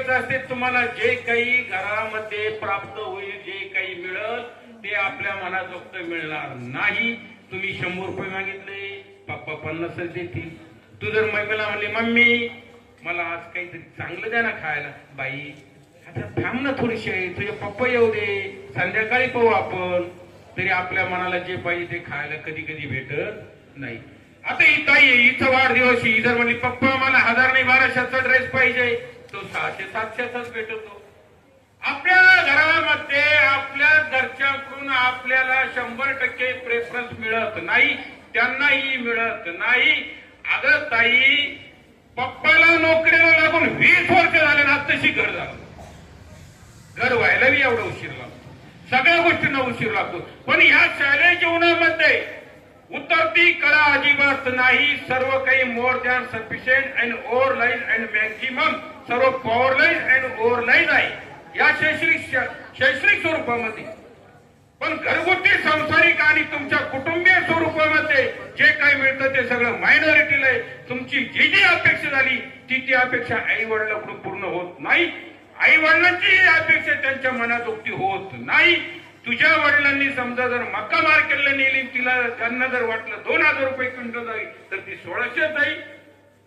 करायचं असते तुम्हाला जे काही घरामध्ये प्राप्त होईल जे काही मिळेल ते आपल्या मनाजोगत मिळणार नाही. तुम्ही 100 रुपये मागितले पप्पा 50 देतील. तू जर मम्मीला म्हणली मम्मी मला आज काहीतरी चांगलं द्या ना खायला, बाई आता थांब ना थोडीशी तुझे पप्पा येऊ दे संध्याकाळी पाहू आपण, तरी आपल्या मनाला जे पाहिजे ते खायला कधी कधी भेटत नाही. आता ही ताई हिचा वाढदिवस ही जर म्हणली पप्पा मला 1000 नाही 1200चा ड्रेस पाहिजे, तो 600-700चाच भेटतो. आपल्या घरामध्ये आपल्या घरच्याकडून आपल्याला 100% प्रेफरन्स मिळत नाही, त्यांनाही मिळत नाही. अगं ताई पप्पाला नोकरीला लागून 20 वर्ष झाले ना, तशी घर झालं. घर व्हायलाही एवढा उशीर लागतो, सगळ्या गोष्टींना उशीर लागतो. पण ह्या शालेय जीवनामध्ये उतरती कळा अजिबात नाही. सर्व काही more than sufficient and overlies and maximum, सर्व पॉवरलाइज अँड ओव्हरलाइज आहे या शैक्षणिक स्वरूपामध्ये. पण घरगुती सांसारिक आणि तुमच्या कुटुंबीय स्वरूपामध्ये जे काही मिळतं ते सगळं मायनॉरिटीला आहे. तुमची जी जी अपेक्षा झाली ती अपेक्षा आई वडिलांकडून पूर्ण होत नाही. आई वडिलांची अपेक्षा त्यांच्या मनातोक्ती होत नाही. तुझ्या वडिलांनी समजा जर मक्का मार्केटला नेली, तिला त्यांना जर वाटलं 2000 रुपये क्विंटल जाईल तर ती 1600 जाईल,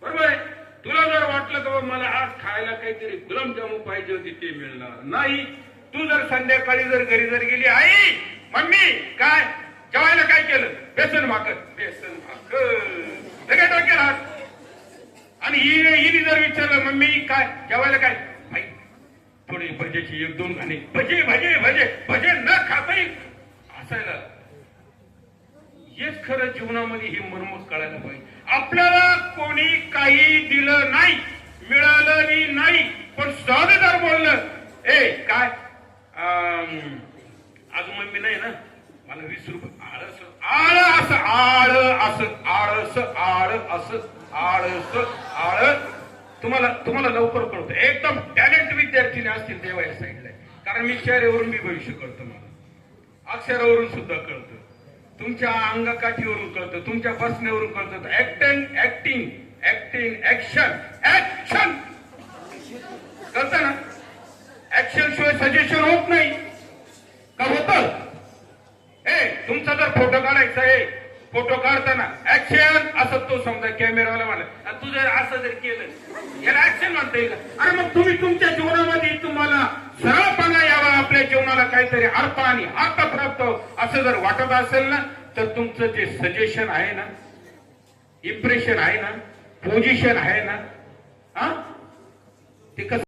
बरोबर आहे. तुला जर वाटलं तर मला आज खायला काहीतरी गुलाबजामू पाहिजे होती, ते मिळणार नाही. तू जर संध्याकाळी जर घरी जर गेली आई मम्मी काय जेवायला काय केलं, बेसन भाकर, बेसन भाकर सगळ्या डोक्याला हात. आणि हिने जर विचारलं मम्मी काय जेवायला काय, थोडी भजेची 1-2 घाणे, भजे भजे भजे भजे न खाताही असायला. हेच खरं जीवनामध्ये हे मर्म कळायला पाहिजे. आपल्याला कोणी काही दिलं नाही, मिळालं नाही, पण सहजदार बोललं ए काय अजून मम्मी नाही ना मला 20 रुपये, आळस आळ असं आळ असं आळस आळ असं आळस आळ. तुम्हाला लवकर कळतं. एकदम टॅलेंट विद्यार्थीने असतील तेव्हा या साईडला, कारण मी चेहऱ्यावरून मी भविष्य कळतं, मला अक्षरावरून सुद्धा कळतं, तुमच्या अंगकाठीवरून कळतं, तुमच्या बसण्यावरून कळतं. Acting acting acting action action कळतं ना. ऍक्शन शिवाय सजेशन होत नाही का, होतं. तुमचा जर फोटो काढायचा आहे, फोटो काढताना ऍक्शन असं तो समजा कॅमेरावाला म्हणा, तू जर असं जर केलं याला ऍक्शन म्हणता येईल. अरे मग तुम्ही तुमच्या जीवनामध्ये तुम्हाला सरळपणा यावा, आपल्या जीवनाला काहीतरी अर्थ आणि अर्थ प्राप्त असं जर वाटत असेल ना, तर तुमचं जे सजेशन आहे ना, इम्प्रेशन आहे ना, पोझिशन आहे ना, ते कसं